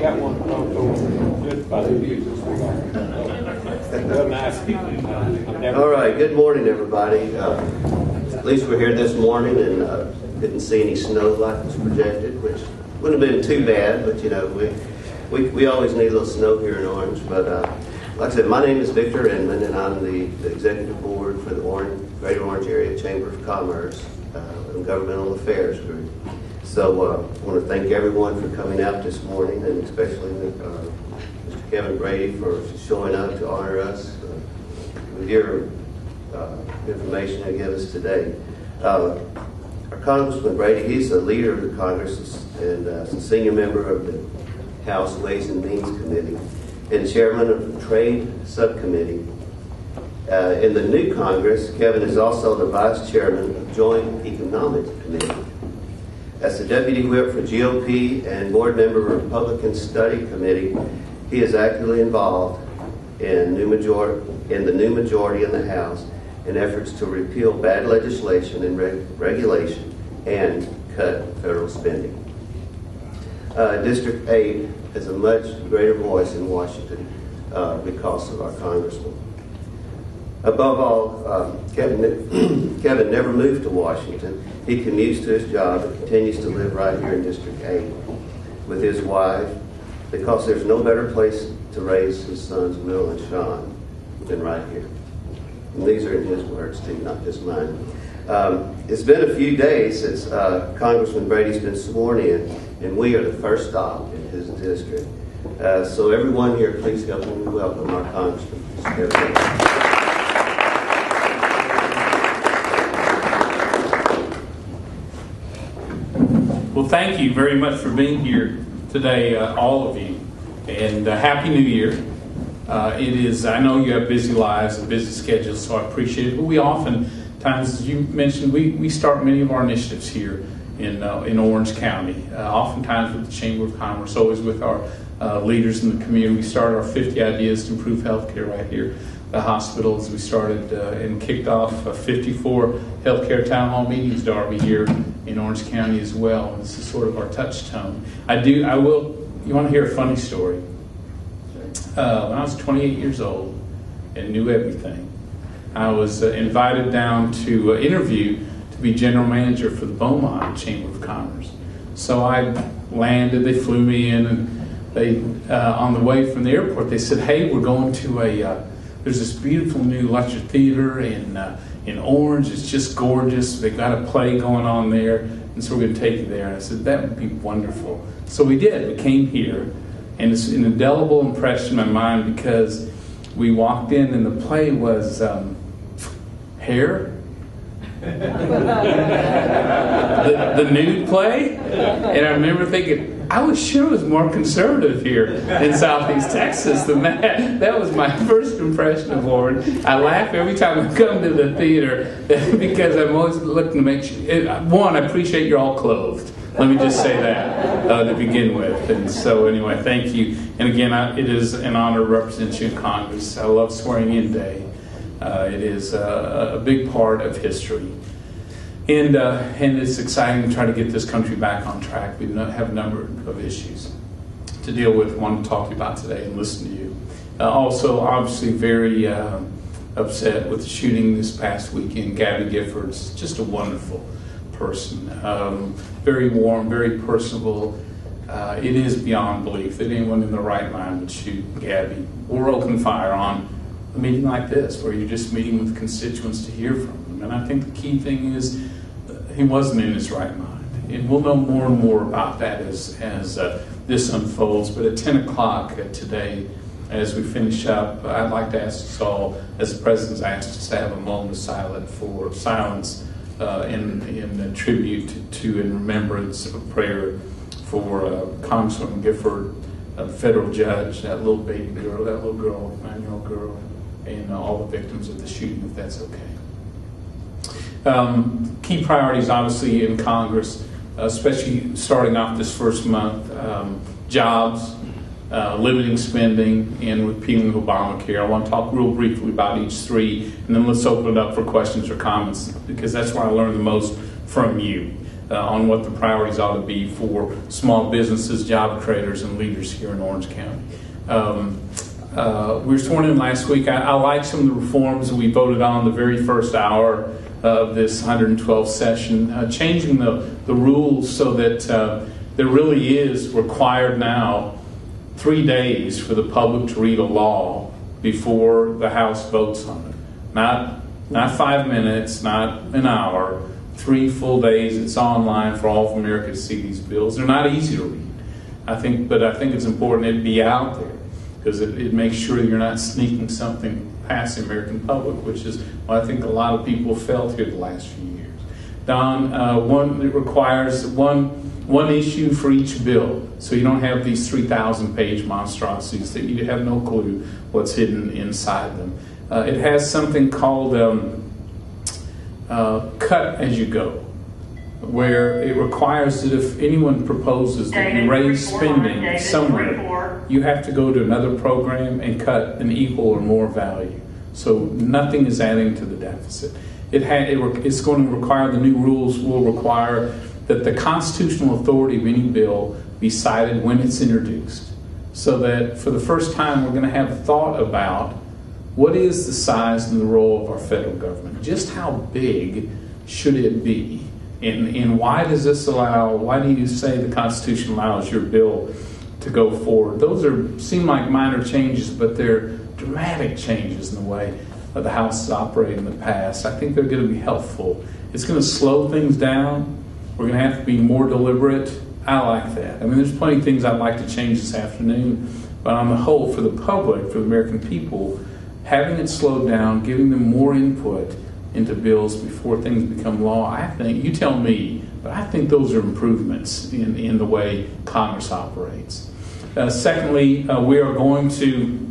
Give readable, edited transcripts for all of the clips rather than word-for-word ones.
got one just by the views. Real nice people. All right, good morning, everybody. At least we're here this morning and didn't see any snow like was projected, which wouldn't have been too bad, but you know, we always need a little snow here in Orange. But like I said, my name is Victor Inman, and I'm the executive board for the Greater Orange Area Chamber of Commerce and Governmental Affairs Group. So I want to thank everyone for coming out this morning, and especially Mr. Kevin Brady for showing up to honor us with your information you give us today. Our Congressman Brady, he's the leader of the Congress and a senior member of the House Ways and Means Committee and chairman of the Trade Subcommittee. In the new Congress, Kevin is also the vice chairman of Joint Economic Committee. As the deputy whip for GOP and board member of Republican Study Committee, he is actively involved in the new majority in the House in efforts to repeal bad legislation and regulation and cut federal spending. District 8 has a much greater voice in Washington because of our congressman. Above all, Kevin never moved to Washington. He commutes to his job and continues to live right here in District 8 with his wife, because there's no better place to raise his sons, Will and Sean, than right here. And these are in his words too, not just mine. It's been a few days since Congressman Brady's been sworn in, and we are the first stop in his district. So everyone here, please help me welcome our Congressman, Mr. Kevin Brady. Well, thank you very much for being here today, all of you, and Happy New Year. It is, I know you have busy lives and busy schedules, so I appreciate it, but we oftentimes, as you mentioned, we start many of our initiatives here in Orange County, oftentimes with the Chamber of Commerce, always with our leaders in the community. We started our 50 Ideas to Improve Healthcare right here at the hospitals. We started and kicked off 54 healthcare town hall meetings, Darby, here in Orange County as well. This is sort of our touchstone. You want to hear a funny story? When I was 28 years old and knew everything, I was invited down to interview to be general manager for the Beaumont Chamber of Commerce. So I landed, they flew me in, and they, on the way from the airport, they said, hey, we're going to there's this beautiful new lecture theater in Orange. It's just gorgeous. They got a play going on there, and so we're going to take you there. And I said, that would be wonderful. So we did. We came here, and it's an indelible impression in my mind because we walked in, and the play was Hair. the nude play. And I remember thinking, I was sure it was more conservative here in Southeast Texas than that. That was my first impression of Orange. I laugh every time I come to the theater because I'm always looking to make sure. One, I appreciate you're all clothed. Let me just say that to begin with. And so anyway, thank you. And again, it is an honor to represent you in Congress. I love swearing in day. It is a big part of history. And it's exciting to try to get this country back on track. We have a number of issues to deal with, want to talk to you about today and listen to you. Also, obviously, very upset with the shooting this past weekend. Gabby Giffords, just a wonderful person. Very warm, very personable. It is beyond belief that anyone in their right mind would shoot Gabby or open fire on a meeting like this, where you're just meeting with constituents to hear from them. And I think the key thing is he wasn't in his right mind. And we'll know more and more about that as this unfolds. But at 10 o'clock today, as we finish up, I'd like to ask us all, as the President's asked us to have a moment of silence in tribute to and remembrance of prayer for Congresswoman Gifford, a federal judge, that little baby girl, 9-year-old girl, and all the victims of the shooting, if that's okay. Key priorities, obviously, in Congress, especially starting off this first month, jobs, limiting spending, and repealing Obamacare. I want to talk real briefly about each three, and then let's open it up for questions or comments, because that's where I learned the most from you. on what the priorities ought to be for small businesses, job creators, and leaders here in Orange County. We were sworn in last week. I like some of the reforms that we voted on the very first hour of this 112th session, changing the rules so that there really is required now 3 days for the public to read a law before the House votes on it. Not 5 minutes, not an hour, 3 full days. It's online for all of America to see these bills. They're not easy to read, but I think it's important it be out there because it makes sure that you're not sneaking something past the American public, which is what I think a lot of people felt here the last few years. Don, it requires one issue for each bill, so you don't have these 3,000-page monstrosities that you have no clue what's hidden inside them. It has something called cut as you go, where it requires that if anyone proposes that you raise spending somewhere, you have to go to another program and cut an equal or more value. So nothing is adding to the deficit. It's going to require, the new rules will require that the constitutional authority of any bill be cited when it's introduced. So that for the first time we're going to have thought about what is the size and the role of our federal government? Just how big should it be? And why does this why do you say the Constitution allows your bill to go forward? Those seem like minor changes, but they're dramatic changes in the way the House has operated in the past. I think they're going to be helpful. It's going to slow things down. We're going to have to be more deliberate. I like that. I mean, there's plenty of things I'd like to change this afternoon, but on the whole, for the public, for the American people, having it slowed down, giving them more input into bills before things become law, I think, you tell me, but I think those are improvements in the way Congress operates. Secondly, we are going to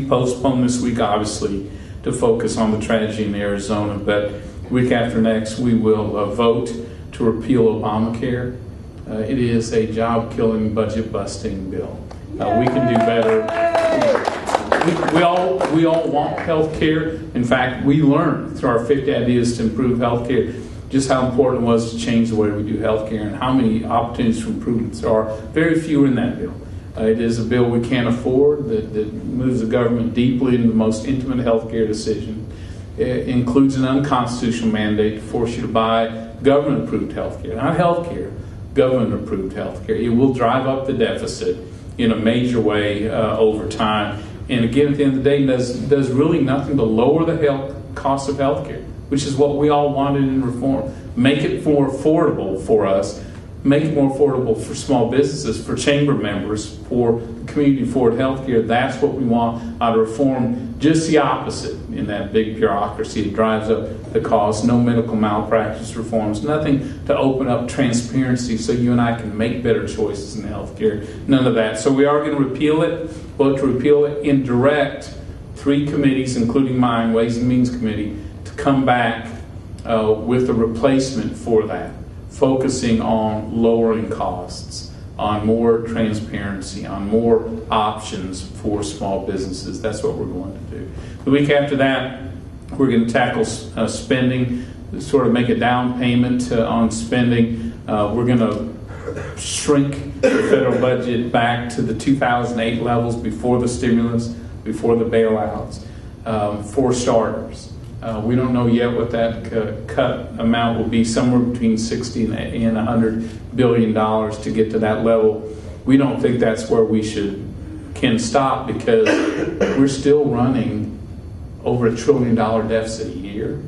postpone this week, obviously, to focus on the tragedy in Arizona, but week after next we will vote to repeal Obamacare. It is a job-killing, budget-busting bill. We can do better. We all want health care. In fact, we learned through our 50 ideas to improve health care just how important it was to change the way we do health care and how many opportunities for improvements there are. Very few in that bill. It is a bill we can't afford that moves the government deeply into the most intimate health care decision. It includes an unconstitutional mandate to force you to buy government-approved health care. Not health care, government-approved health care. It will drive up the deficit in a major way over time. And again, at the end of the day, does really nothing to lower the cost of health care, which is what we all wanted in reform. Make it more affordable for us. Make it more affordable for small businesses, for chamber members, for community-forward health care. That's what we want out of reform. Just the opposite in that big bureaucracy. It drives up the cost. No medical malpractice reforms. Nothing to open up transparency so you and I can make better choices in health care. None of that. So we are going to repeal it. Vote to repeal it and direct 3 committees, including mine, Ways and Means Committee, to come back with a replacement for that, focusing on lowering costs, on more transparency, on more options for small businesses. That's what we're going to do. The week after that, we're going to tackle spending, sort of make a down payment on spending. We're going to shrink the federal budget back to the 2008 levels before the stimulus, before the bailouts, for starters. We don't know yet what that cut amount will be, somewhere between $60 and $100 billion to get to that level. We don't think that's where we can stop because we're still running over $1 trillion deficit a year.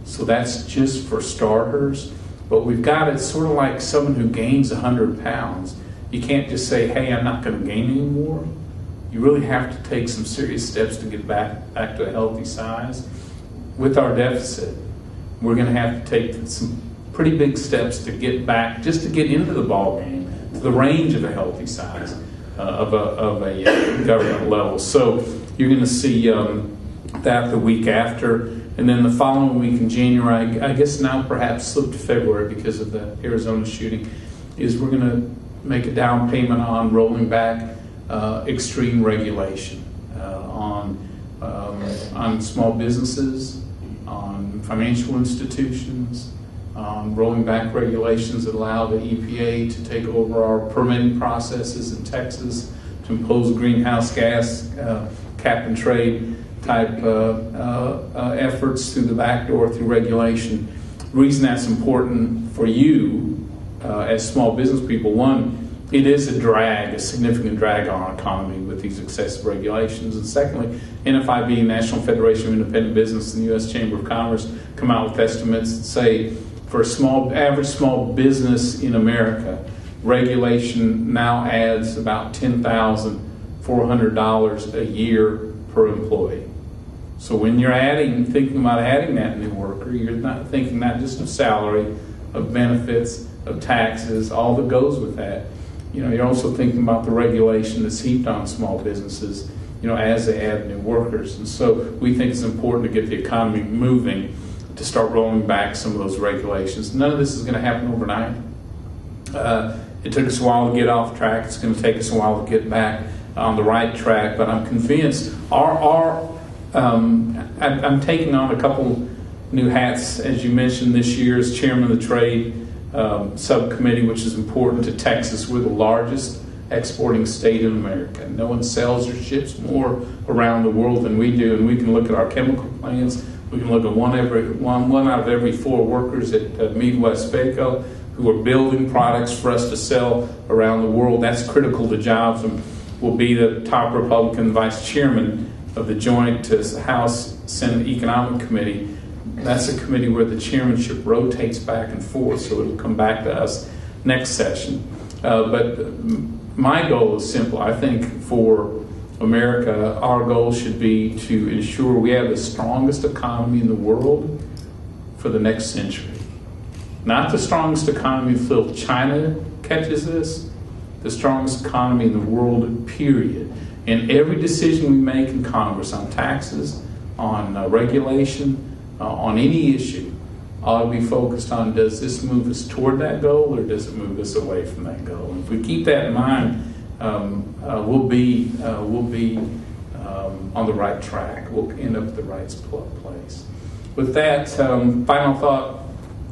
So that's just for starters. But we've got it sort of like someone who gains 100 pounds. You can't just say, hey, I'm not going to gain any more. You really have to take some serious steps to get back to a healthy size. With our deficit, we're going to have to take some pretty big steps to get back, just to get into the ball game, to the range of a healthy size of a government level. So you're going to see that the week after, and then the following week in January, I guess now perhaps slip to February because of the Arizona shooting, is we're going to make a down payment on rolling back extreme regulation on small businesses, on financial institutions, rolling back regulations that allow the EPA to take over our permitting processes in Texas, to impose greenhouse gas cap and trade type efforts through the back door through regulation. The reason that's important for you as small business people, one, it is a significant drag on our economy with these excessive regulations. And secondly, NFIB, National Federation of Independent Business, and the U.S. Chamber of Commerce come out with estimates that say for average small business in America, regulation now adds about $10,400 a year per employee. So when you're thinking about adding that new worker, you're not thinking not just of salary, of benefits, of taxes, all that goes with that. You're also thinking about the regulation that's heaped on small businesses, as they add new workers. And so we think it's important to get the economy moving, to start rolling back some of those regulations. None of this is going to happen overnight. It took us a while to get off track. It's going to take us a while to get back on the right track. But I'm convinced I'm taking on a couple new hats, as you mentioned, this year as chairman of the trade subcommittee, which is important to Texas. We're the largest exporting state in America. No one sells or ships more around the world than we do, and we can look at our chemical plants. We can look at one out of every 4 workers at Midwest-Faco who are building products for us to sell around the world. That's critical to jobs, and will be the top Republican vice chairman of the joint House-Senate Economic Committee. That's a committee where the chairmanship rotates back and forth, so it'll come back to us next session. But my goal is simple. I think for America, our goal should be to ensure we have the strongest economy in the world for the next century. Not the strongest economy until China catches this, the strongest economy in the world, period. And every decision we make in Congress on taxes, on regulation, on any issue, ought to be focused on, does this move us toward that goal or does it move us away from that goal? And if we keep that in mind, we'll be on the right track. We'll end up at the right place. With that, final thought,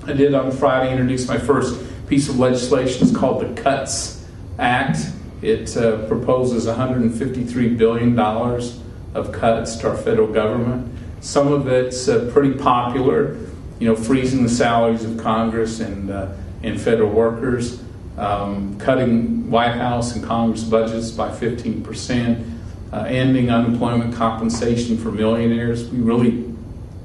I did on Friday introduce my first piece of legislation. It's called the CUTS Act. It proposes $153 billion of cuts to our federal government. Some of it's pretty popular, freezing the salaries of Congress and federal workers, cutting White House and Congress budgets by 15%, ending unemployment compensation for millionaires. We really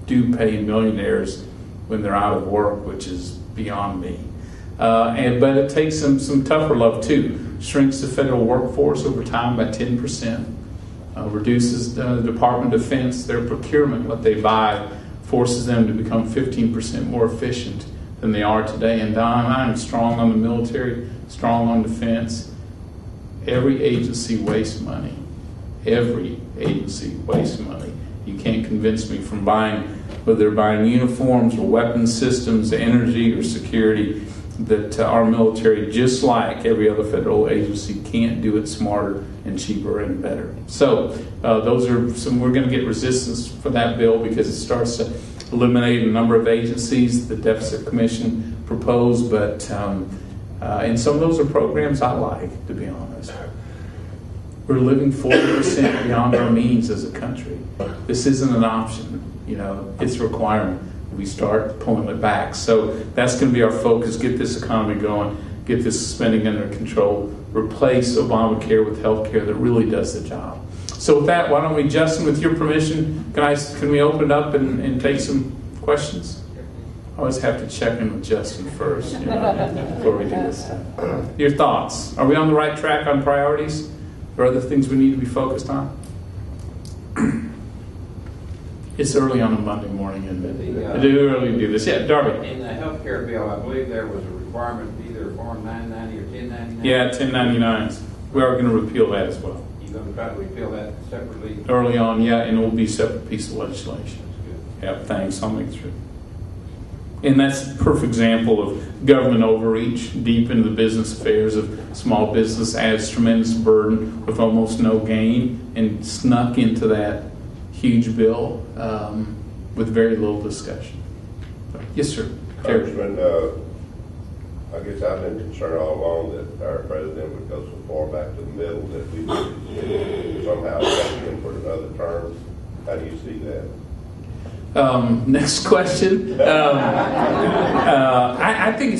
do pay millionaires when they're out of work, which is beyond me. But it takes some tougher love too. Shrinks the federal workforce over time by 10%. Reduces the Department of Defense, their procurement, what they buy, forces them to become 15% more efficient than they are today. And Don, I'm strong on the military, strong on defense. Every agency wastes money. Every agency wastes money. You can't convince me from buying, whether they're buying uniforms or weapons systems, energy or security, that our military, just like every other federal agency, can't do it smarter and cheaper and better. So those are we're going to get resistance for that bill because it starts to eliminate a number of agencies the Deficit Commission proposed, but and some of those are programs I like, to be honest. We're living 40% beyond our means as a country. This isn't an option, it's a requirement. We start pulling it back. So that's going to be our focus, get this economy going, get this spending under control, replace Obamacare with health care that really does the job. So with that, why don't we, Justin, with your permission, can we open it up and take some questions? I always have to check in with Justin first before we do this. Your thoughts? Are we on the right track on priorities? Or other things we need to be focused on? It's early on a Monday morning, isn't it? Too early to do this. Yeah, Darby. In the health care bill, I believe there was a requirement of either Form 990 or 1099. Yeah, 1099s. We are going to repeal that as well. You're going to try to repeal that separately? Early on, yeah, and it will be a separate piece of legislation. Yeah, thanks. I'll make sure. And that's a perfect example of government overreach deep into the business affairs of small business, adds tremendous burden with almost no gain, and snuck into that huge bill with very little discussion. Yes, sir. Congressman, I guess I've been concerned all along that our president would go so far back to the middle that we would somehow elect him for another term. How do you see that? Next question. I think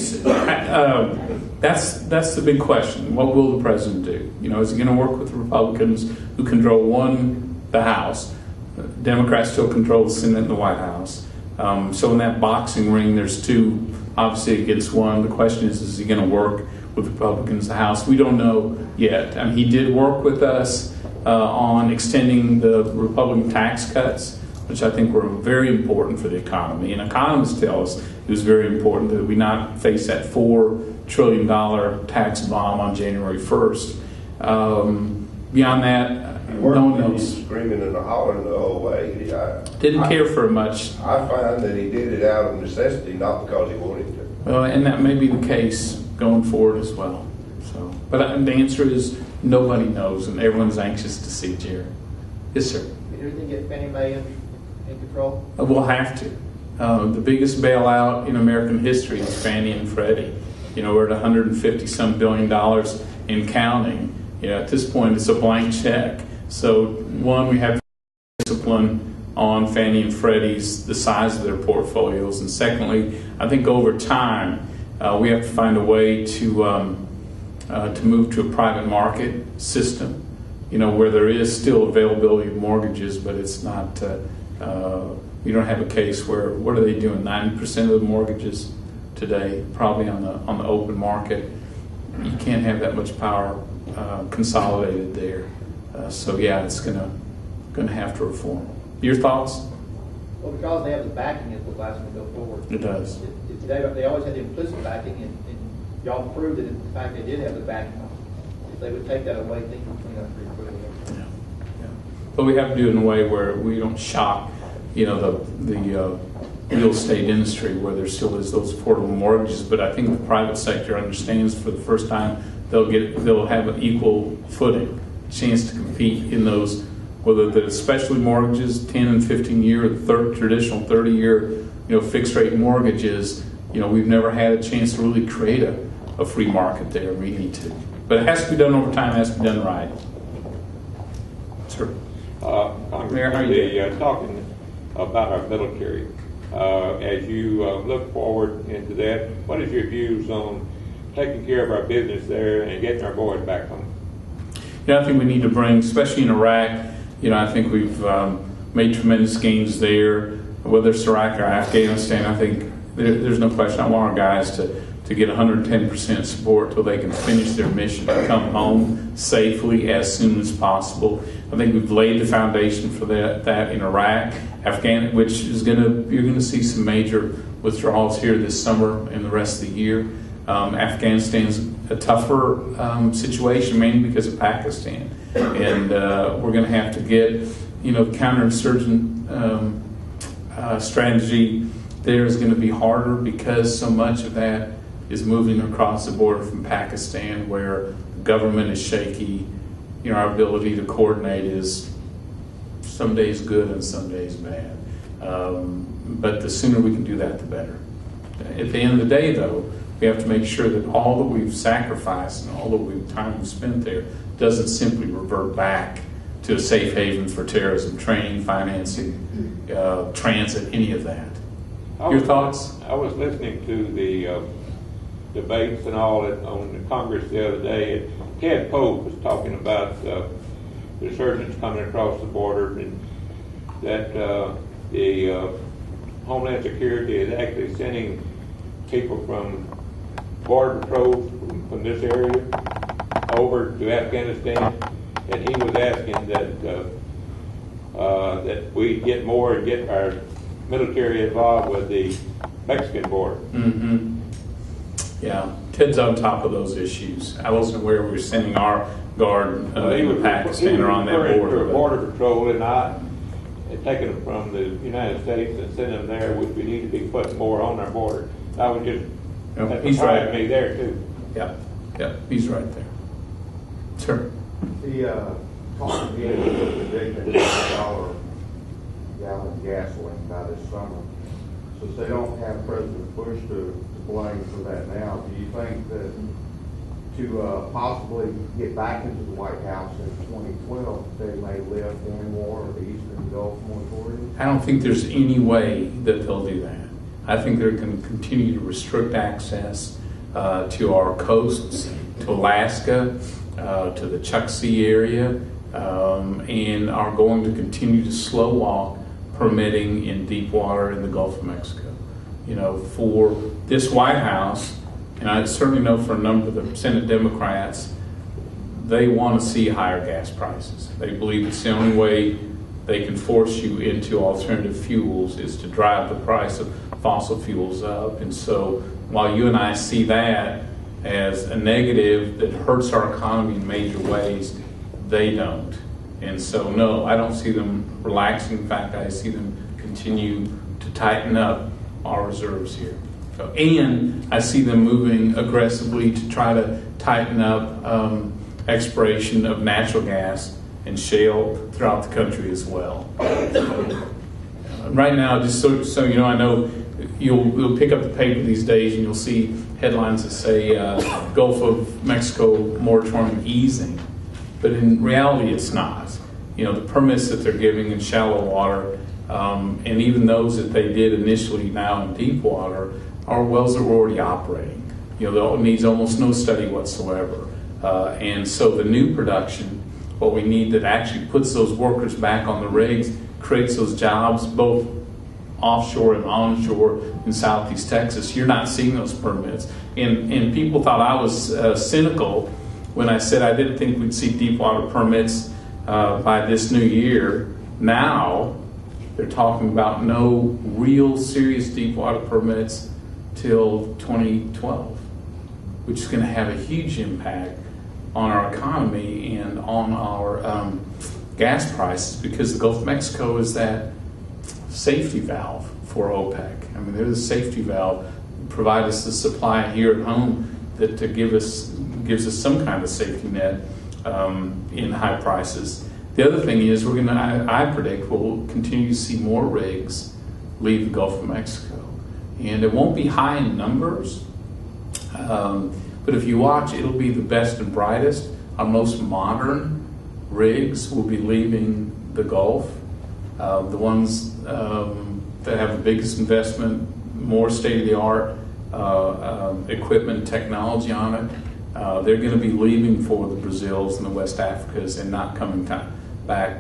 that's the big question. What will the president do? You know, is he going to work with the Republicans who control the House? Democrats still control the Senate and the White House. So in that boxing ring, there's two, obviously against one. The question is he going to work with Republicans in the House? We don't know yet. I mean, he did work with us on extending the Republican tax cuts, which I think were very important for the economy. And economists tell us it was very important that we not face that $4 trillion tax bomb on January 1st. Beyond that, no one knows. Screaming and hollering the whole way. Didn't care for much. I find that he did it out of necessity, not because he wanted to. Well, and that may be the case going forward as well. So, but the answer is nobody knows, and everyone's anxious to see Jerry. Yes, sir. Did everything get Fannie Mae in control? We'll have to. The biggest bailout in American history is Fannie and Freddie. You know, we're at $150-some billion in counting. You know, at this point, it's a blank check. So, one, we have discipline on Fannie and Freddie's, the size of their portfolios. And secondly, I think over time, we have to find a way to move to a private market system, you know, where there is still availability of mortgages, but it's not, we don't have a case where, what are they doing, 90% of the mortgages today, probably on the open market. You can't have that much power consolidated there. So yeah, it's gonna have to reform. Your thoughts? Well, because they have the backing, it allows them to go forward. It does. They always had the implicit backing, and y'all proved that in fact they did have the backing. If they would take that away, things would clean up pretty quickly. Yeah. But we have to do it in a way where we don't shock, you know, the real estate industry where there still is those affordable mortgages. But I think the private sector understands for the first time they'll have an equal footing, chance to compete in those, whether they're especially mortgages, 10 and 15 year, traditional 30-year, you know, fixed rate mortgages. You know, we've never had a chance to really create a free market there. We need to, but it has to be done over time. It has to be done right. Sir. Congressman, talking about our military, as you look forward into that, what is your views on taking care of our business there and getting our boys back home? Yeah, I think we need to bring, especially in Iraq, you know, I think we've made tremendous gains there, whether it's Iraq or Afghanistan. I think there's no question. I want our guys to get 110% support till they can finish their mission and come home safely as soon as possible. I think we've laid the foundation for that in Iraq, which is you're gonna see some major withdrawals here this summer and the rest of the year. Afghanistan's a tougher situation, mainly because of Pakistan, and we're going to have to get, you know, counterinsurgent strategy there is going to be harder because so much of that is moving across the border from Pakistan, where the government is shaky. You know, our ability to coordinate is some days good and some days bad. But the sooner we can do that, the better. At the end of the day, though, we have to make sure that all that we've sacrificed and all the time we've spent there doesn't simply revert back to a safe haven for terrorism, training, financing, transit, any of that. Your thoughts? I was listening to the debates and all on the Congress the other day, and Ted Pope was talking about the insurgents coming across the border, and that the Homeland Security is actually sending people from Border Patrol from this area over to Afghanistan, and he was asking that we get more and get our military involved with the Mexican border. Mm-hmm. Yeah, Ted's on top of those issues. I wasn't aware we were sending our guard into Pakistan or on that border. Border Patrol, and I had taken them from the United States and sent them there, which we need to be putting more on our border. I would just, he's right. Me there too. Yeah, he's right there. Sir. The talk again is predicting $1 gallon gasoline by this summer. since they don't have President Bush to blame for that now, do you think that to possibly get back into the White House in 2012, they may lift ANWR or the Eastern Gulf moratorium? I don't think there's any way that they'll do that. I think they're going to continue to restrict access to our coasts, to Alaska, to the Chukchi area, and are going to continue to slow walk permitting in deep water in the Gulf of Mexico. You know, for this White House, and I certainly know for a number of the Senate Democrats, they want to see higher gas prices. They believe it's the only way they can force you into alternative fuels is to drive the price of fossil fuels up. And so while you and I see that as a negative that hurts our economy in major ways, they don't. And so no, I don't see them relaxing. In fact, I see them continue to tighten up our reserves here. So, and I see them moving aggressively to try to tighten up exploration of natural gas and shale throughout the country as well. Right now, just so you know, I know you'll pick up the paper these days and you'll see headlines that say Gulf of Mexico moratorium easing, but in reality it's not. You know, the permits that they're giving in shallow water, and even those that they did initially now in deep water, are wells that were already operating. You know, that needs almost no study whatsoever. And so the new production, what we need that actually puts those workers back on the rigs, creates those jobs both offshore and onshore in Southeast Texas. You're not seeing those permits. And people thought I was cynical when I said I didn't think we'd see deep water permits by this new year. Now they're talking about no real serious deep water permits till 2012, which is going to have a huge impact on our economy and on our gas prices, because the Gulf of Mexico is that safety valve for OPEC. I mean, they're the safety valve, provide us the supply here at home that gives us some kind of safety net in high prices. The other thing is I predict we'll continue to see more rigs leave the Gulf of Mexico. And it won't be high in numbers, but if you watch, it'll be the best and brightest. Our most modern rigs will be leaving the Gulf. The ones that have the biggest investment, more state-of-the-art equipment and technology on it, they're going to be leaving for the Brazils and the West Africas and not coming back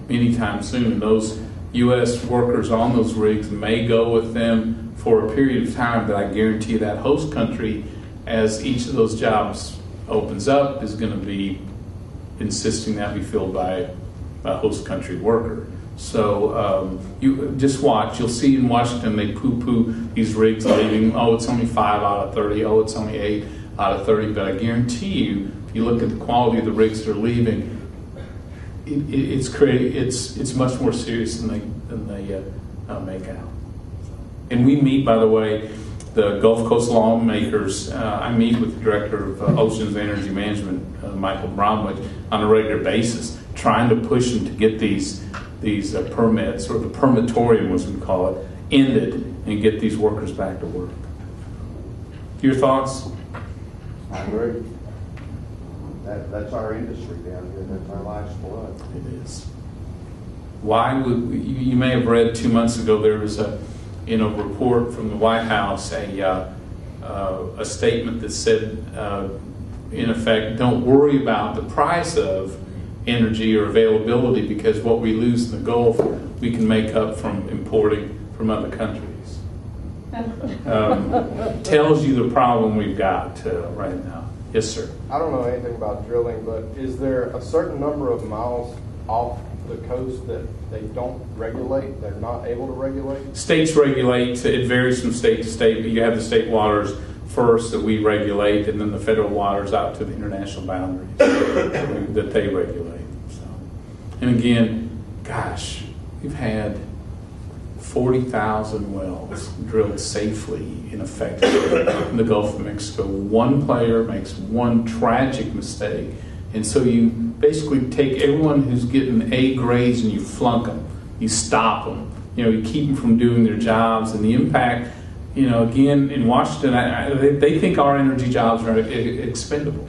anytime soon. And those U.S. workers on those rigs may go with them for a period of time, but I guarantee that host country, as each of those jobs opens up, is going to be insisting that be filled by a host country worker. So you just watch. You'll see in Washington they poo-poo these rigs leaving. Oh, it's only 5 out of 30. Oh, it's only 8 out of 30. But I guarantee you, if you look at the quality of the rigs that are leaving, it's much more serious than they make out. And we meet, by the way, the Gulf Coast lawmakers. I meet with the director of Oceans Energy Management, Michael Bromwich, on a regular basis, trying to push them to get these permits, or the permitorium as we call it, ended and get these workers back to work. Your thoughts? I agree. That's our industry down here. That's our life's blood. It is. Why would you may have read 2 months ago there was a report from the White House, a statement that said, in effect, don't worry about the price of energy or availability, because what we lose in the Gulf we can make up from importing from other countries. Tells you the problem we've got right now. Yes, sir. I don't know anything about drilling, but is there a certain number of miles off the coast that they don't regulate, they're not able to regulate? States regulate. It varies from state to state, but you have the state waters first that we regulate, and then the federal waters out to the international boundaries that they regulate. So, and again, gosh, we've had 40,000 wells drilled safely and effectively in the Gulf of Mexico. One player makes one tragic mistake, and so you basically take everyone who's getting A grades and you flunk them, you stop them, you keep them from doing their jobs, and the impact, again, in Washington, they think our energy jobs are expendable.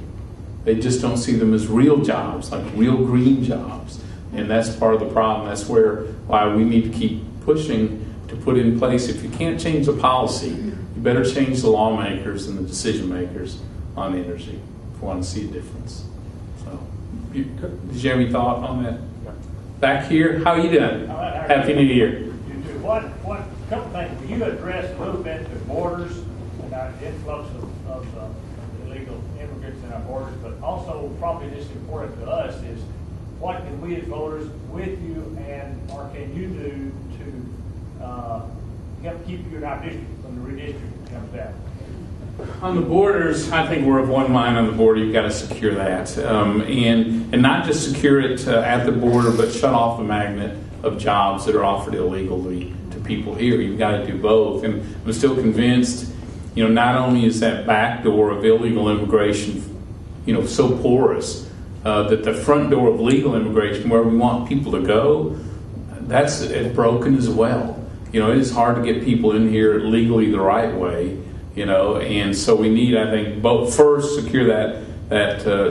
They just don't see them as real jobs, like real green jobs. And that's part of the problem. That's why we need to keep pushing to put in place. If you can't change the policy, you better change the lawmakers and the decision makers on energy if you want to see a difference. So, did you have any thought on that? Back here, how are you doing? Happy New Year. What couple things, will you address a little bit the borders and our influx of illegal immigrants in our borders, but also probably just important to us is what can we as voters with you or can you do to help keep you in our district when the redistricting comes down? On the borders, I think we're of one mind on the border. You've got to secure that, and not just secure it at the border, but shut off the magnet of jobs that are offered illegally to people here. You've got to do both, and I'm still convinced. Not only is that back door of illegal immigration, so porous that the front door of legal immigration, where we want people to go, that's broken as well. It is hard to get people in here legally the right way. And so we need, I think, both first secure that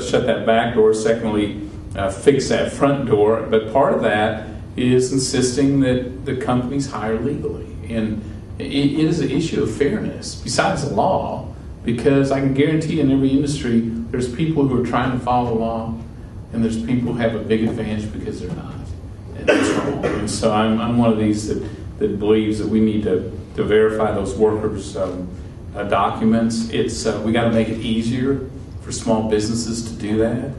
shut that back door. Secondly, fix that front door. But part of that is insisting that the companies hire legally, and it is an issue of fairness besides the law. Because I can guarantee in every industry, there's people who are trying to follow the law, and there's people who have a big advantage because they're not, and that's wrong. And so I'm one of these that believes that we need to verify those workers' documents. We got to make it easier for small businesses to do that.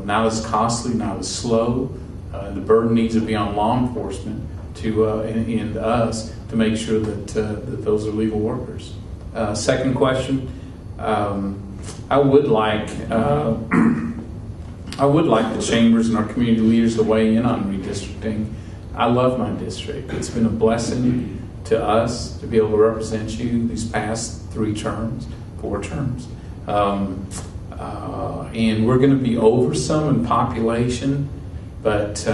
Not as costly, not as slow. The burden needs to be on law enforcement and us to make sure that those are legal workers. Second question, I would like the chambers and our community leaders to weigh in on redistricting. I love my district. It's been a blessing to us to be able to represent you these past 4 terms. And we're going to be over some in population, but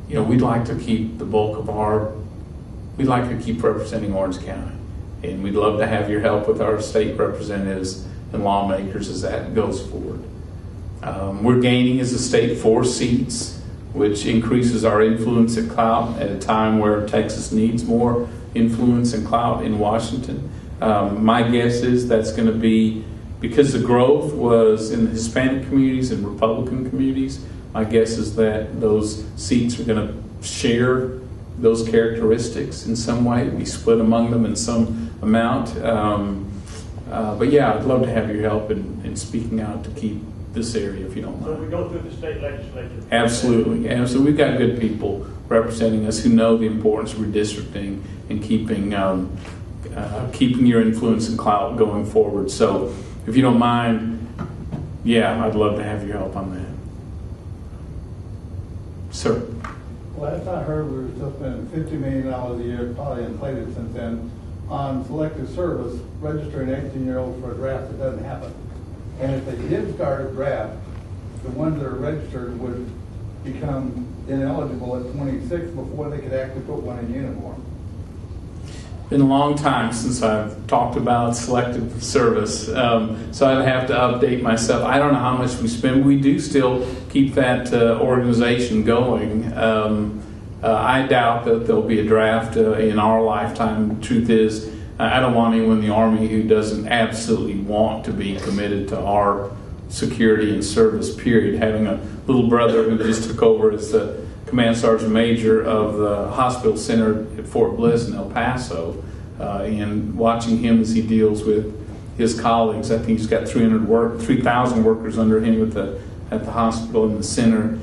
we'd like to keep the bulk of we'd like to keep representing Orange County. And we'd love to have your help with our state representatives and lawmakers as that goes forward. We're gaining as a state 4 seats, which increases our influence and clout at a time where Texas needs more influence and clout in Washington. My guess is that's going to be, because the growth was in the Hispanic communities and Republican communities, my guess is that those seats are going to share those characteristics in some way, be split among them in some amount. But yeah, I'd love to have your help in speaking out to keep this area, if you don't mind. So we go through the state legislature. Absolutely. We've got good people representing us who know the importance of redistricting and keeping your influence and clout going forward. So if you don't mind, yeah, I'd love to have your help on that. Sir. Last I heard, we were still spending $50 million a year, probably inflated since then, on selective service, registering 18-year-olds for a draft that doesn't happen. And if they did start a draft, the ones that are registered would become ineligible at 26 before they could actually put one in uniform. Been a long time since I've talked about selective service, so I'd have to update myself. I don't know how much we spend. We do still keep that organization going. I doubt that there'll be a draft in our lifetime. The truth is, I don't want anyone in the Army who doesn't absolutely want to be committed to our security and service, period. Having a little brother who just took over as the Command Sergeant Major of the hospital center at Fort Bliss in El Paso, and watching him as he deals with his colleagues. I think he's got 3,000 workers under him at the hospital and the center.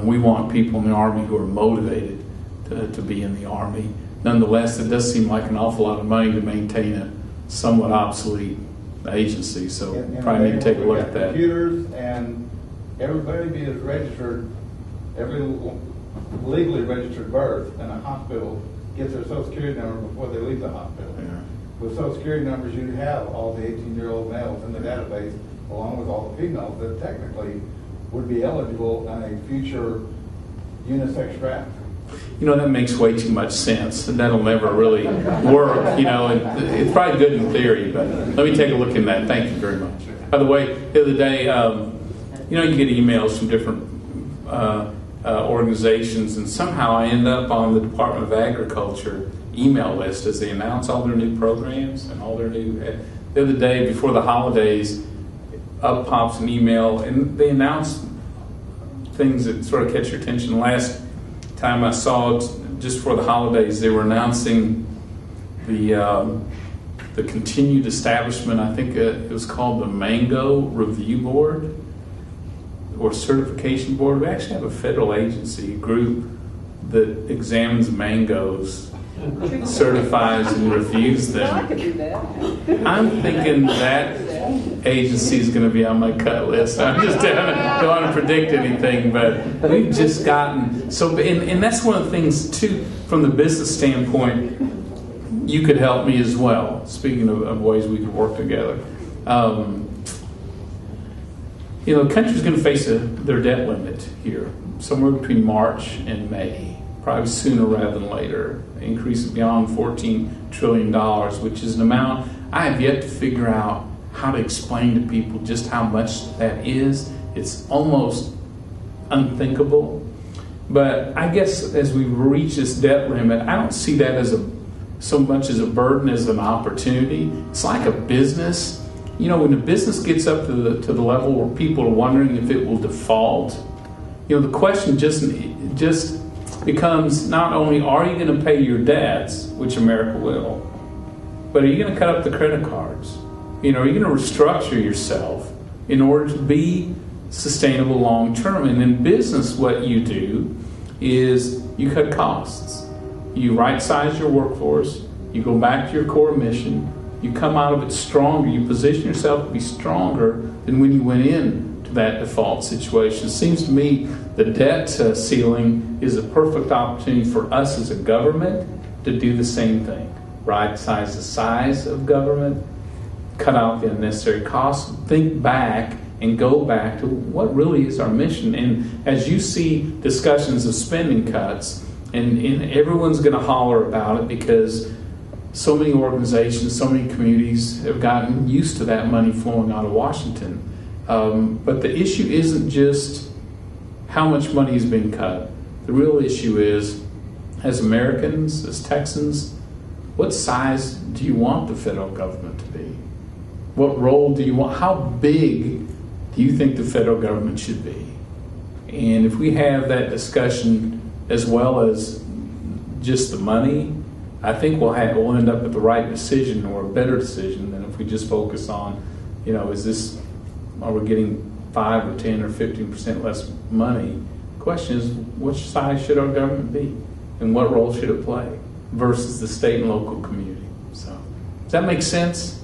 We want people in the Army who are motivated to be in the Army. Nonetheless, it does seem like an awful lot of money to maintain a somewhat obsolete agency, so probably need to take a look at that. Computers and everybody be registered, every legally registered birth in a hospital gets their Social Security number before they leave the hospital. Yeah. With Social Security numbers, you have all the 18-year-old males in the database, along with all the females that technically would be eligible in a future unisex draft. that makes way too much sense, and that'll never really work, and it's probably good in theory, but let me take a look in that. Thank you very much. By the way, the other day, you get emails from different organizations, and somehow I end up on the Department of Agriculture email list as they announce all their new programs and all their new. The other day, before the holidays, up pops an email, and they announce things that sort of catch your attention. Last time I saw it, just for the holidays, they were announcing the continued establishment. I think it was called the Mango Review Board or Certification Board. We actually have a federal agency group that examines mangoes, certifies and reviews them. I could do that. I'm thinking that agency is going to be on my cut list. I just don't want to predict anything, but we've just gotten so. And that's one of the things too, from the business standpoint. You could help me as well. Speaking of ways we could work together. The country's going to face their debt limit here, somewhere between March and May, probably sooner rather than later, increasing beyond $14 trillion, which is an amount I have yet to figure out how to explain to people just how much that is. It's almost unthinkable. But I guess as we reach this debt limit, I don't see that as so much as a burden as an opportunity. It's like a business. When a business gets up to the level where people are wondering if it will default, the question just becomes not only are you going to pay your debts, which America will, but are you going to cut up the credit cards? Are you going to restructure yourself in order to be sustainable long term? And in business, what you do is you cut costs. You right size your workforce. You go back to your core mission. You come out of it stronger. You position yourself to be stronger than when you went in to that default situation. It seems to me the debt ceiling is a perfect opportunity for us as a government to do the same thing. Right size the size of government, cut out the unnecessary costs, think back and go back to what really is our mission. And as you see discussions of spending cuts, and everyone's going to holler about it because so many organizations, so many communities have gotten used to that money flowing out of Washington. But the issue isn't just how much money is being cut. The real issue is, as Americans, as Texans, what size do you want the federal government to be? What role do you want? How big do you think the federal government should be? And if we have that discussion as well as just the money, I think we'll end up with the right decision or a better decision than if we just focus on, are we getting 5 or 10 or 15% less money? The question is, which size should our government be? And what role should it play versus the state and local community? So, does that make sense?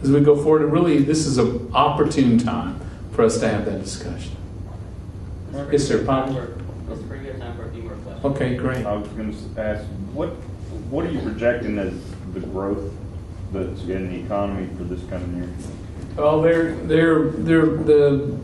As we go forward, this is an opportune time for us to have that discussion. Yes, sir. Let's bring your time for a few more questions. Okay, great. I was going to ask, what are you projecting as the growth that's in the economy for this coming year? Well, the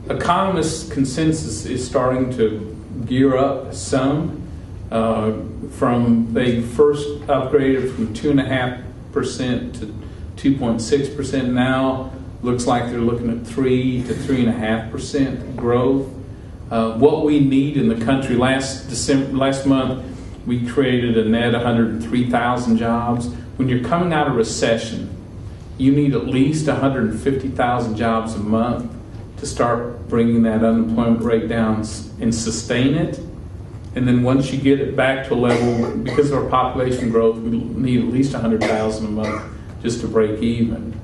economists' consensus is starting to gear up some. They first upgraded from 2.5% to 2.6%. Now looks like they're looking at 3 to 3.5% growth. What we need in the country, last month we created a net 103,000 jobs. When you're coming out of recession, you need at least 150,000 jobs a month to start bringing that unemployment rate down and sustain it. And then once you get it back to a level, because of our population growth, we need at least 100,000 a month just to break even.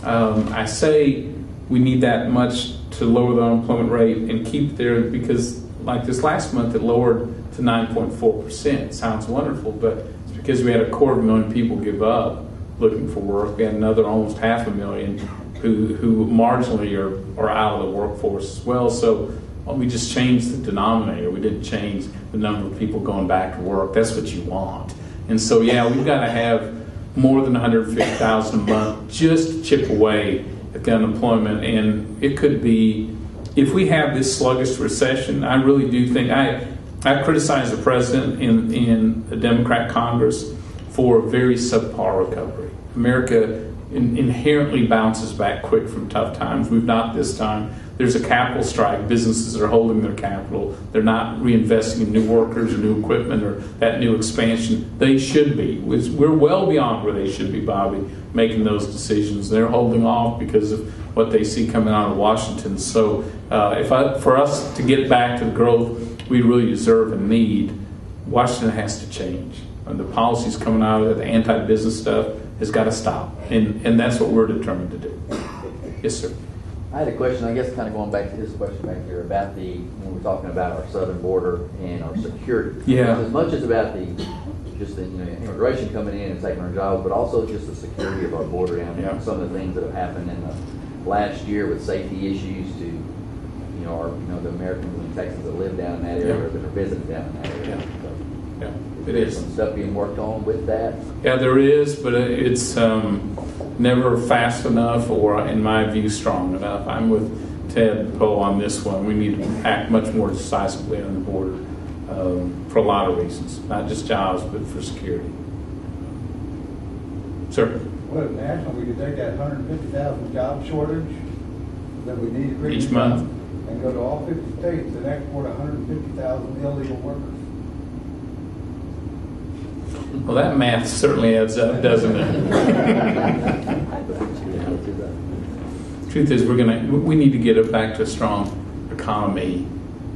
I say we need that much to lower the unemployment rate and keep it there because, like this last month, it lowered to 9.4%. Sounds wonderful, but it's because we had 250,000 people give up looking for work. We had another almost 500,000 who marginally are out of the workforce as well. So we just changed the denominator. We didn't change the number of people going back to work. That's what you want. And so, we've got to have more than 150,000 a month just to chip away at the unemployment. And it could be, if we have this sluggish recession, I really do think, I criticized the president in the Democrat Congress for a very subpar recovery. America inherently bounces back quick from tough times. We've not this time. There's a capital strike. Businesses are holding their capital. They're not reinvesting in new workers or new equipment or that new expansion. They should be. We're well beyond where they should be, Bobby, making those decisions. They're holding off because of what they see coming out of Washington. So for us to get back to the growth we really deserve and need, Washington has to change. And the policies coming out of it, the anti-business stuff, has got to stop. And that's what we're determined to do. Yes, sir. I had a question, I guess kind of going back to his question back here about when we're talking about our southern border and our security. Yeah. As much as about the immigration coming in and taking our jobs, but also just the security of our border down there. Yeah. Some of the things that have happened in the last year with safety issues to the Americans and Texans that live down in that area or that are visiting down in that area. Yeah. So, It is. some stuff being worked on with that. Yeah, there is, but it's never fast enough or, in my view, strong enough. I'm with Ted Poe on this one. We need to act much more decisively on the border for a lot of reasons, not just jobs, but for security. Sir? Well, if national, we could take that 150,000 job shortage that we need to bring Each month? and go to all 50 states and export 150,000 illegal workers. Well, that math certainly adds up, doesn't it? Truth is, we need to get it back to a strong economy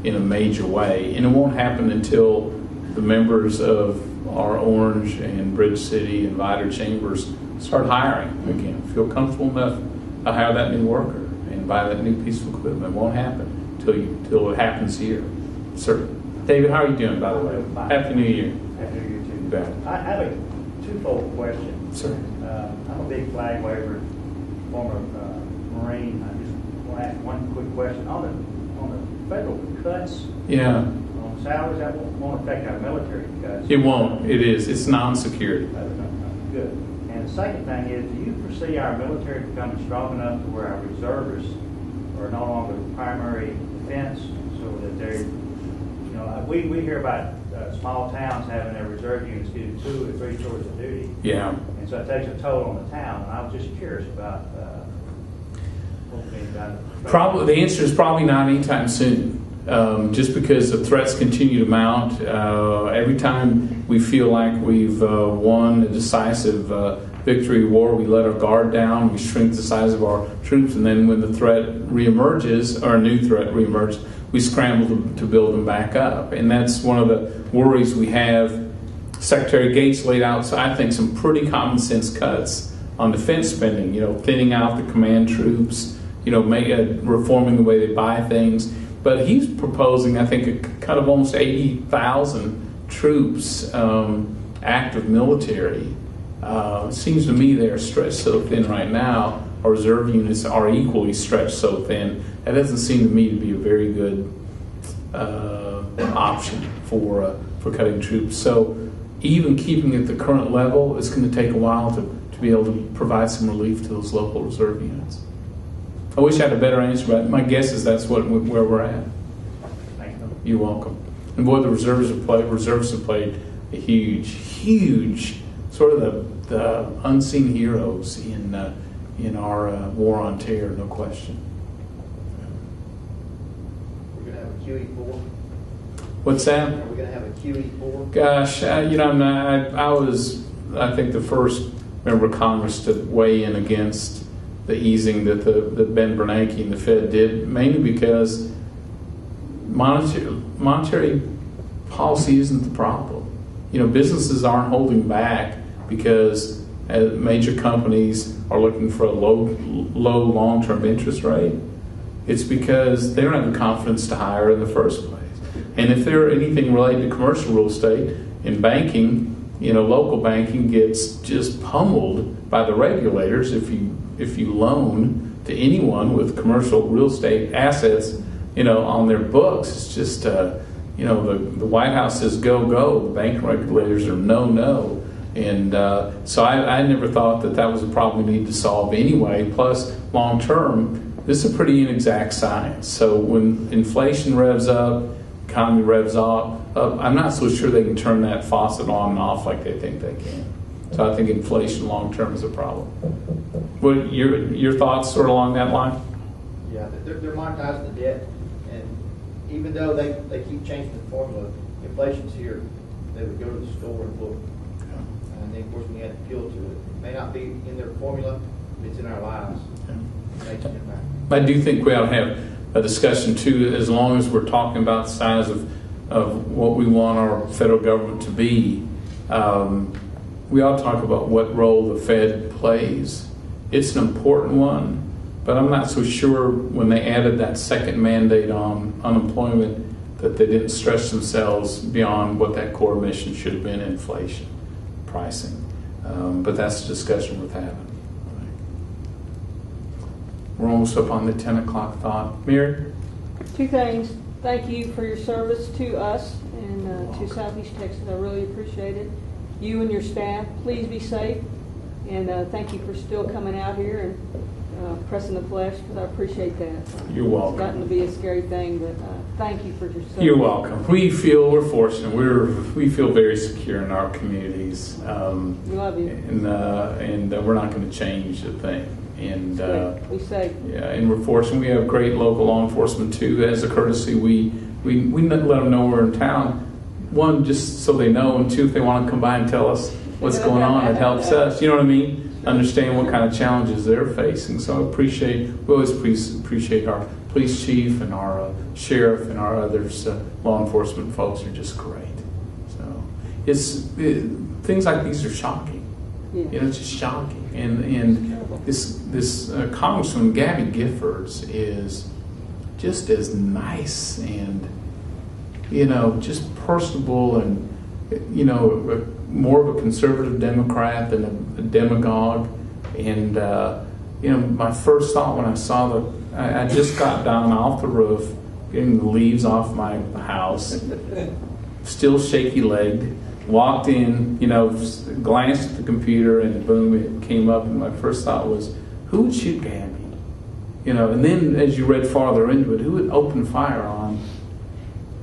in a major way, and it won't happen until the members of our Orange and Bridge City and Vider chambers start hiring again. Feel comfortable enough to hire that new worker and buy that new piece of equipment. It won't happen until it happens here. Sir, David, how are you doing, by the way? Happy New Year. Happy New Year to you. Bet. I have a twofold question. Sir. I'm a big flag waver, former Marine. I just want to ask one quick question. On the federal cuts Yeah, on salaries, that won't affect our military cuts. it won't. It is. It's non-security. Good. And the second thing is, do you foresee our military becoming strong enough to where our reservists are no longer the primary defense, so that they're, we hear about small towns having their reserve units do 2 or 3 tours of duty. Yeah. And so it takes a toll on the town. And I was just curious about what's being done. Probably the answer is probably not anytime soon. Just because the threats continue to mount. Every time we feel like we've won a decisive victory war, we let our guard down, we shrink the size of our troops, and then when the threat reemerges, or a new threat reemerges, we scramble to build them back up. And that's one of the worries we have. Secretary Gates laid out, I think, some pretty common sense cuts on defense spending, thinning out the command troops, reforming the way they buy things. But he's proposing, I think, a cut of almost 80,000 troops, active military. It seems to me they're stretched so thin right now. Our reserve units are equally stretched so thin. That doesn't seem to me to be a very good option for cutting troops. So even keeping at the current level, it's going to take a while to be able to provide some relief to those local reserve units. I wish I had a better answer, but my guess is that's where we're at. Thank you. You're welcome. And boy, the reserves have played a huge, sort of the unseen heroes in our war on terror, no question. We're going to have a QE4. What's that? Are we going to have a QE4? Gosh, I was, I think, the first member of Congress to weigh in against the easing that Ben Bernanke and the Fed did, mainly because monetary policy isn't the problem. Businesses aren't holding back because major companies are looking for a low long-term interest rate. It's because they don't have the confidence to hire in the first place. And if they're anything related to commercial real estate, in banking, local banking gets just pummeled by the regulators if you loan to anyone with commercial real estate assets, on their books. It's just, the White House says go. The bank regulators are no. And so I never thought that was a problem we need to solve anyway. Plus, long term, this is a pretty inexact science. So when inflation revs up, economy revs up, I'm not so sure they can turn that faucet on and off like they think they can. So I think inflation long term is a problem. What your thoughts sort of along that line? Yeah, they're monetizing the debt, and even though they keep changing the formula, inflation's here. They would go to the store and look. And then, of course, we had to appeal to it. It may not be in their formula, but it's in our lives. It makes an impact. I do think we ought to have a discussion too, as long as we're talking about the size of what we want our federal government to be. We ought to talk about what role the Fed plays. It's an important one, but I'm not so sure when they added that second mandate on unemployment that they didn't stretch themselves beyond what that core mission should have been, inflation pricing. But that's a discussion worth having. We're almost up on the 10 o'clock thought. Mary? Two things. Thank you for your service to us and to Southeast Texas. I really appreciate it. You and your staff, please be safe. And thank you for still coming out here and pressing the flesh, because I appreciate that. You're welcome. It's gotten to be a scary thing, but thank you for your service. You're welcome. We're fortunate. We feel very secure in our communities. We love you. And we're not going to change a thing. And we say. Yeah, and we're fortunate. We have great local law enforcement too. As a courtesy, we let them know we're in town. One, just so they know, and two, if they want to come by and tell us what's going on, it helps us. You know what I mean? Understand what kind of challenges they're facing. So we always appreciate our police chief and our sheriff and our others. Law enforcement folks are just great. So things like these are shocking. Yeah. You know, it's just shocking. And this Congresswoman Gabby Giffords is just as nice and, you know, just personable and, you know, more of a conservative Democrat than a demagogue. And, you know, my first thought when I saw I just got down off the roof, getting the leaves off my house, still shaky-legged, walked in, you know, glanced at the computer, and boom, it came up. And my first thought was, who would shoot Gabby? You know, and then as you read farther into it, who would open fire on,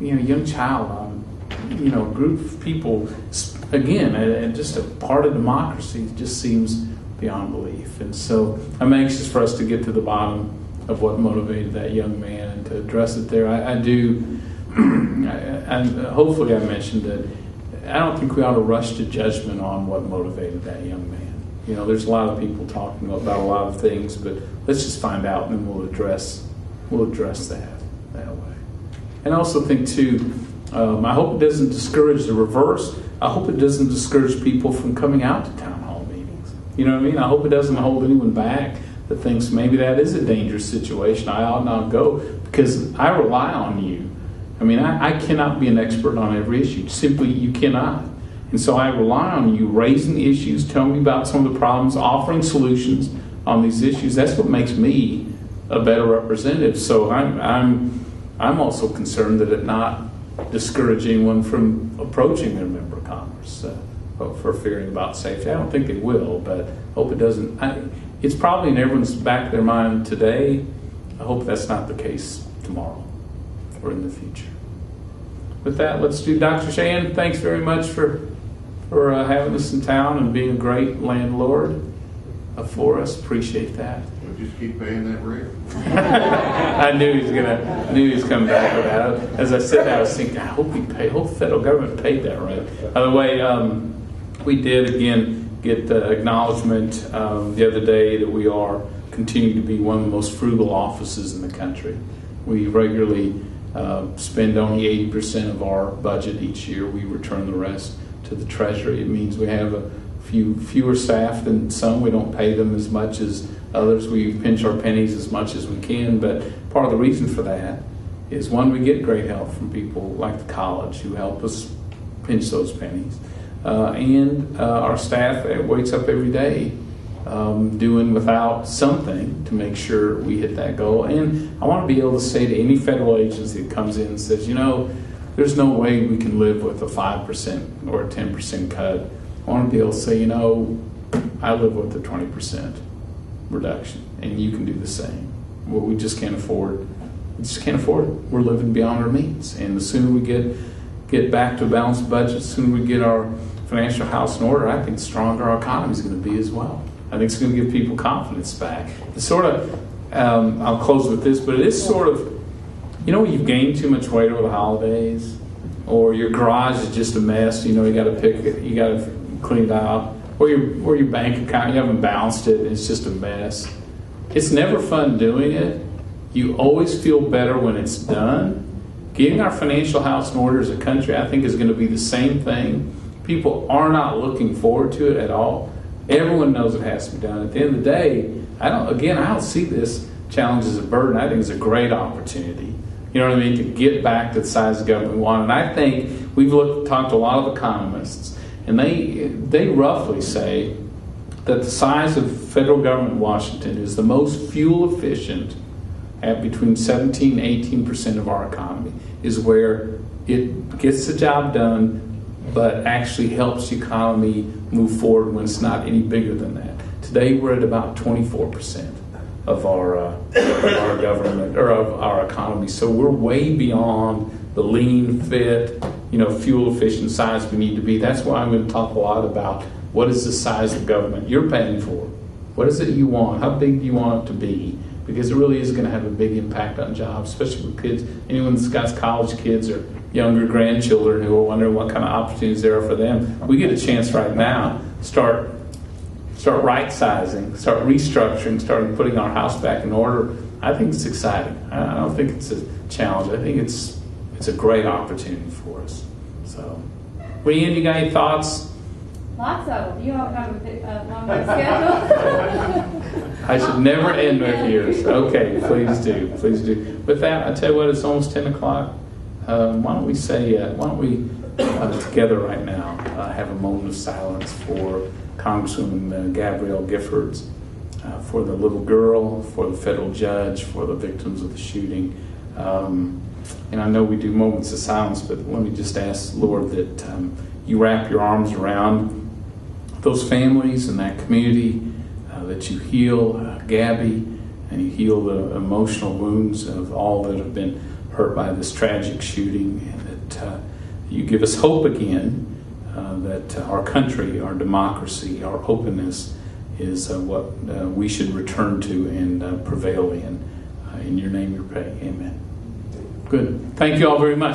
you know, a young child, on, you know, a group of people? Again, and just a part of democracy just seems beyond belief. And so I'm anxious for us to get to the bottom of what motivated that young man and to address it there. I do, hopefully I mentioned that I don't think we ought to rush to judgment on what motivated that young man. You know, there's a lot of people talking about a lot of things, but let's just find out, and then we'll address that way. And I also think too, I hope it doesn't discourage the reverse. I hope it doesn't discourage people from coming out to town hall meetings. You know what I mean? I hope it doesn't hold anyone back that thinks maybe that is a dangerous situation. I ought not go, because I rely on you. I mean, I cannot be an expert on every issue. Simply, you cannot. And so I rely on you raising the issues, telling me about some of the problems, offering solutions on these issues. That's what makes me a better representative. So I'm also concerned that it not discourage anyone from approaching their member of Congress for fearing about safety. I don't think it will, but I hope it doesn't. It's probably in everyone's back of their mind today. I hope that's not the case tomorrow or in the future. With that, let's do Dr. Shan. Thanks very much for having us in town and being a great landlord for us. Appreciate that. We'll just keep paying that rent. I knew he was coming back with that. As I said that, I was thinking, I hope the federal government paid that rent. By the way, we did again get the acknowledgement the other day that we are continuing to be one of the most frugal offices in the country. We regularly spend only 80% of our budget each year. We return the rest to the Treasury. It means we have a fewer staff than some. We don't pay them as much as others. We pinch our pennies as much as we can, but part of the reason for that is, one, we get great help from people like the college who help us pinch those pennies. And our staff wakes up every day doing without something to make sure we hit that goal. And I want to be able to say to any federal agency that comes in and says, you know, there's no way we can live with a 5% or a 10% cut. I want to be able to say, you know, I live with a 20% reduction, and you can do the same. Well, we just can't afford we just can't afford it. We're living beyond our means. And the sooner we get back to a balanced budget, the sooner we get our financial house in order, I think the stronger our economy is going to be as well. I think it's going to give people confidence back. It's sort of, I'll close with this, but it is sort of, when you've gained too much weight over the holidays, or your garage is just a mess, you got to pick it, you got to clean it out, or your bank account, you haven't balanced it, it's just a mess. It's never fun doing it. You always feel better when it's done. Getting our financial house in order as a country, I think, is going to be the same thing. People are not looking forward to it at all. Everyone knows it has to be done. At the end of the day, I don't see this challenge as a burden. I think it's a great opportunity. You know what I mean? To get back to the size of government we want. And I think we've talked to a lot of economists, and they roughly say that the size of federal government in Washington is the most fuel efficient at between 17 and 18% of our economy, is where it gets the job done, but actually helps the economy move forward when it's not any bigger than that. Today we're at about 24% of our government, or of our economy. So we're way beyond the lean, fit, fuel efficient size we need to be. That's why I'm going to talk a lot about what is the size of government you're paying for. What is it you want? How big do you want it to be? Because it really is going to have a big impact on jobs, especially with kids. Anyone that's got college kids or younger grandchildren who are wondering what kind of opportunities there are for them, we get a chance right now to start right-sizing, start restructuring, start putting our house back in order. I think it's exciting. I don't think it's a challenge. I think it's a great opportunity for us. So, Ian, you got any thoughts? Lots of them. You all have a longer schedule. I should never end with yours. Okay, please do. Please do. With that, I tell you what, it's almost 10 o'clock. Why don't we together right now, have a moment of silence for Congresswoman Gabrielle Giffords, for the little girl, for the federal judge, for the victims of the shooting. And I know we do moments of silence, but let me just ask, Lord, that you wrap your arms around those families and that community, that you heal Gabby, and you heal the emotional wounds of all that have been hurt by this tragic shooting, and that you give us hope again, that our country, our democracy, our openness is what we should return to and prevail in. In your name we pray. Amen. Good. Thank you all very much.